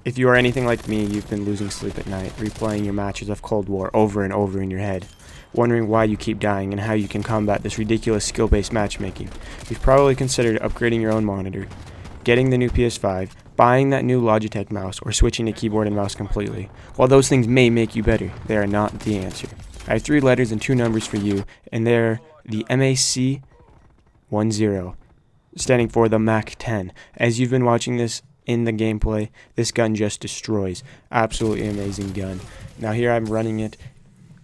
If you are anything like me, you've been losing sleep at night, replaying your matches of Cold War over and over in your head, wondering why you keep dying and how you can combat this ridiculous skill-based matchmaking. You've probably considered upgrading your own monitor, getting the new PS5, buying that new Logitech mouse, or switching to keyboard and mouse completely. While those things may make you better, they are not the answer. I have 3 letters and 2 numbers for you, and they're the MAC-10, standing for the MAC-10. As you've been watching this in the gameplay, this gun just destroys. Absolutely amazing gun. Now here I'm running it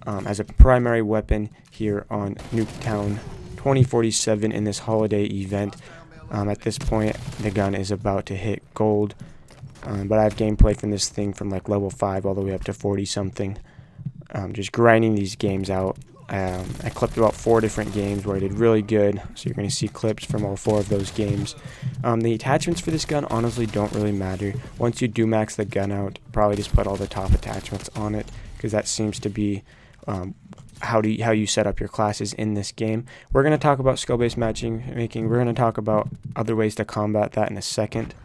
as a primary weapon here on Nuketown 2047 in this holiday event. At this point, the gun is about to hit gold, but I have gameplay from this thing from like level 5 all the way up to 40 something. Just grinding these games out. I clipped about 4 different games where I did really good, so you're going to see clips from all 4 of those games. The attachments for this gun honestly don't really matter. Once you do max the gun out, probably just put all the top attachments on it, because that seems to be how you set up your classes in this game. We're going to talk about skill-based matchmaking. We're going to talk about other ways to combat that in a second.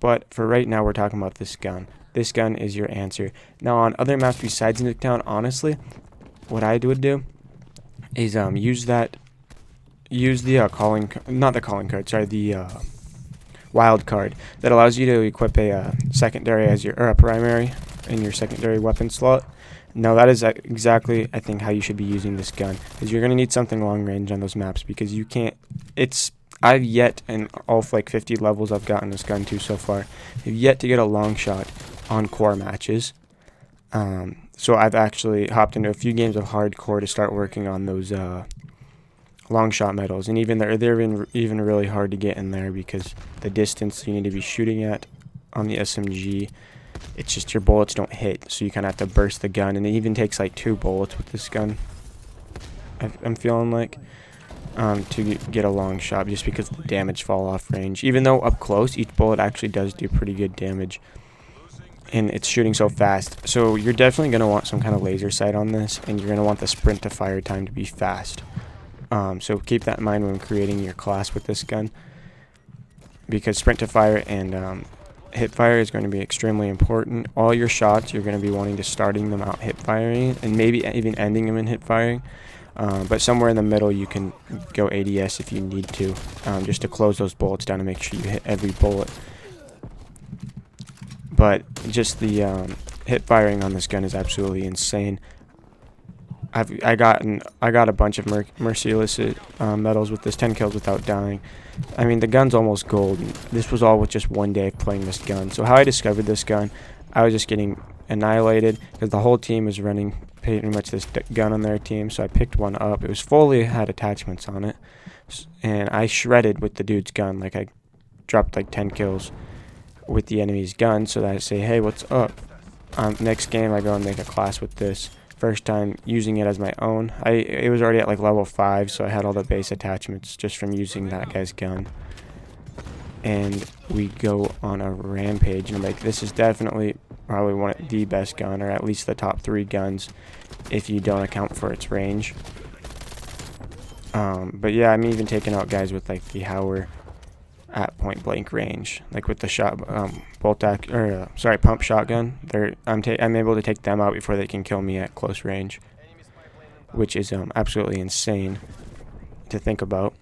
But for right now, we're talking about this gun. This gun is your answer. Now, on other maps besides Nuketown, honestly, what I would do is use the wild card that allows you to equip a secondary as your or a primary in your secondary weapon slot. Now that is exactly, I think, how you should be using this gun, because you're going to need something long range on those maps, because you can't, I've yet, in all like 50 levels I've gotten this gun to so far, I've yet to get a long shot on core matches. So I've actually hopped into a few games of hardcore to start working on those long shot medals, and even they're even really hard to get in there, because the distance you need to be shooting at on the SMG, it's just your bullets don't hit, so you kind of have to burst the gun, and it even takes like 2 bullets with this gun. I'm feeling like to get a long shot, just because the damage fall off range. Even though up close, each bullet actually does do pretty good damage, and it's shooting so fast. So you're definitely going to want some kind of laser sight on this, and you're going to want the sprint to fire time to be fast. So keep that in mind when creating your class with this gun, because sprint to fire and hip fire is going to be extremely important. All your shots, you're going to be wanting to starting them out hip firing, and maybe even ending them in hip firing. But somewhere in the middle, you can go ADS if you need to, just to close those bullets down and make sure you hit every bullet. But just the hip firing on this gun is absolutely insane. I got a bunch of merciless medals with this, 10 kills without dying. I mean, the gun's almost gold. This was all with just 1 day of playing this gun. So how I discovered this gun, I was just getting annihilated because the whole team was running pretty much this gun on their team. So I picked one up. It was fully had attachments on it, and I shredded with the dude's gun. Like, I dropped like 10 kills with the enemy's gun, so that I say, hey, what's up? Next game, I go and make a class with this. First time using it as my own. It was already at like level 5, so I had all the base attachments just from using that guy's gun. And we go on a rampage, and I'm like, this is definitely probably one of the best gun, or at least the top 3 guns, if you don't account for its range. But yeah, I'm even taking out guys with like the Hauer at point blank range, like with the pump shotgun. I'm able to take them out before they can kill me at close range, which is absolutely insane to think about.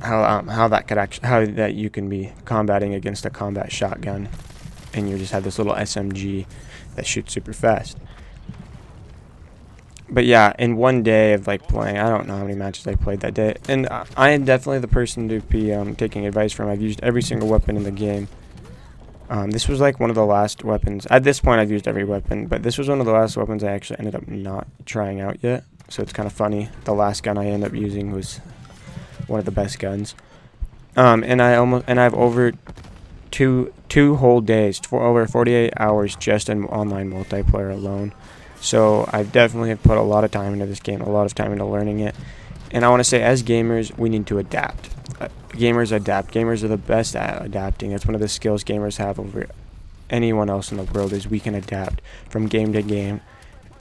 How that you can be combating against a combat shotgun, and you just have this little SMG that shoots super fast. But yeah, in 1 day of like playing, I don't know how many matches I played that day, and I am definitely the person to be taking advice from. I've used every single weapon in the game. This was like one of the last weapons. At this point, I've used every weapon, but this was one of the last weapons I actually ended up not trying out yet. So it's kind of funny. The last gun I ended up using was one of the best guns. And I've over two whole days, for over 48 hours just in online multiplayer alone. So I definitely have put a lot of time into this game, a lot of time into learning it. And I want to say, as gamers, we need to adapt. Gamers adapt. Gamers are the best at adapting. That's one of the skills gamers have over anyone else in the world, is we can adapt from game to game,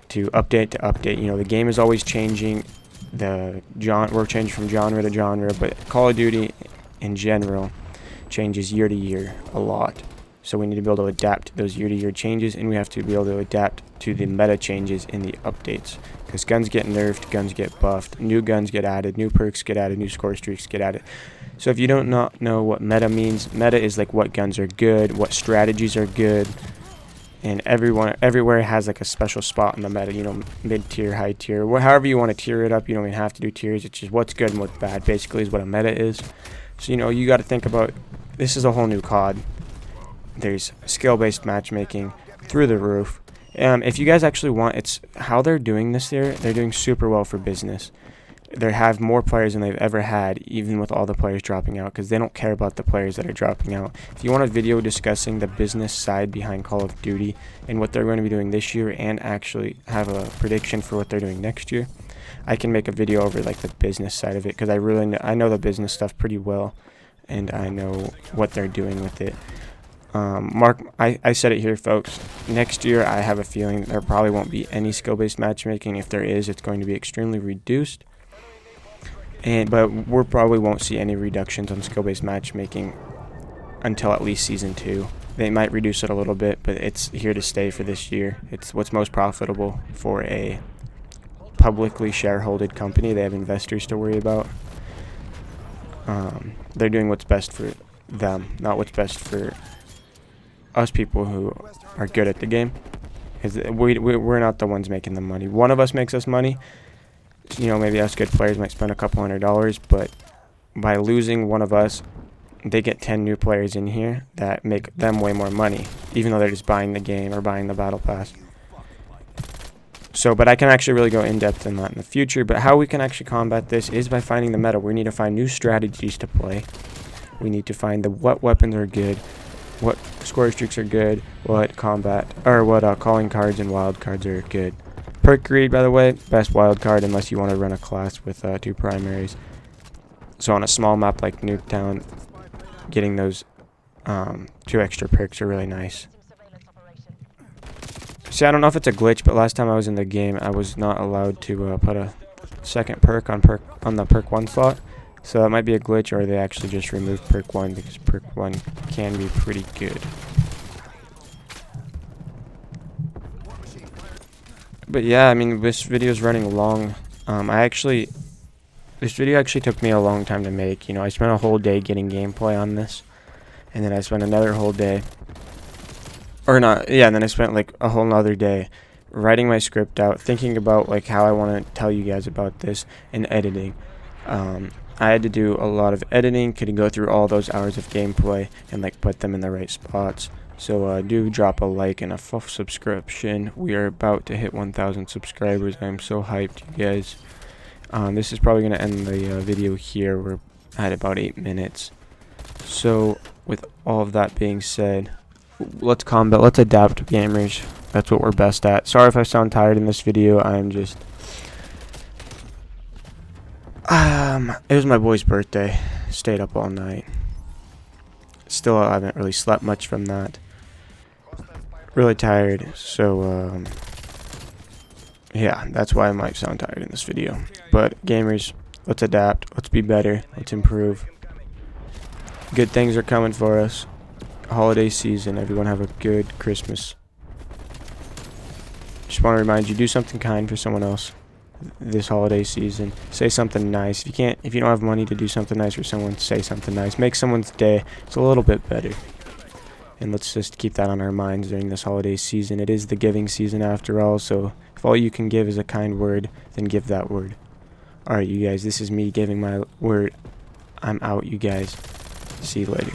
to update to update. You know, the game is always changing. We're changing from genre to genre, but Call of Duty in general changes year to year a lot. So we need to be able to adapt to those year-to-year changes, and we have to be able to adapt to the meta changes in the updates. Because guns get nerfed, guns get buffed, new guns get added, new perks get added, new score streaks get added. So if you don't not know what meta means, meta is like what guns are good, what strategies are good, and everywhere has like a special spot in the meta, you know, mid-tier, high-tier, however you want to tier it up. You don't even have to do tiers. It's just what's good and what's bad, basically, is what a meta is. So, you know, you got to think about, this is a whole new COD. There's skill-based matchmaking through the roof. If you guys actually want, it's how they're doing this there. They're doing super well for business. They have more players than they've ever had, even with all the players dropping out, because they don't care about the players that are dropping out. If you want a video discussing the business side behind Call of Duty and what they're going to be doing this year, and actually have a prediction for what they're doing next year, I can make a video over like the business side of it, because I know the business stuff pretty well, and I know what they're doing with it. Mark, I said it here, folks. Next year, I have a feeling there probably won't be any skill-based matchmaking. If there is, it's going to be extremely reduced. But we probably won't see any reductions on skill-based matchmaking until at least Season 2. They might reduce it a little bit, but it's here to stay for this year. It's what's most profitable for a publicly shareholded company. They have investors to worry about. They're doing what's best for them, not what's best for us people who are good at the game, because we're not the ones making the money. One of us makes us money. You know, maybe us good players might spend a couple $100, but by losing one of us, they get 10 new players in here that make them way more money, even though they're just buying the game or buying the battle pass. So, but I can actually really go in depth in that in the future. But how we can actually combat this is by finding the meta. We need to find new strategies to play. We need to find what weapons are good, what score streaks are good, what calling cards and wild cards are good. Perk greed, by the way, best wild card unless you want to run a class with 2 primaries. So on a small map like Nuketown, getting those 2 extra perks are really nice. See, I don't know if it's a glitch, but last time I was in the game, I was not allowed to put a second perk on the perk 1 slot. So that might be a glitch, or they actually just removed perk 1, because perk 1 can be pretty good. But yeah, I mean, this video is running long. This video actually took me a long time to make. You know, I spent a whole day getting gameplay on this, and then I spent another whole day, and then I spent like a whole nother day writing my script out, thinking about like how I want to tell you guys about this, and editing. I had to do a lot of editing, could go through all those hours of gameplay and like put them in the right spots. So do drop a like and a subscription. We are about to hit 1,000 subscribers. I'm so hyped, you guys. This is probably going to end the video here. We're at about 8 minutes. So with all of that being said, let's adapt, gamers. That's what we're best at. Sorry if I sound tired in this video. I'm just... it was my boy's birthday. Stayed up all night. Still, I haven't really slept much from that. Really tired, so yeah, that's why I might sound tired in this video. But gamers, let's adapt, let's be better, let's improve. Good things are coming for us. Holiday season, everyone have a good Christmas. Just want to remind you, do something kind for someone else this holiday season. Say something nice. If you don't have money to do something nice for someone, say something nice. Make someone's day just a little bit better. And let's just keep that on our minds during this holiday season. It is the giving season after all, so if all you can give is a kind word, then give that word. Alright, you guys, this is me giving my word. I'm out, you guys. See you later.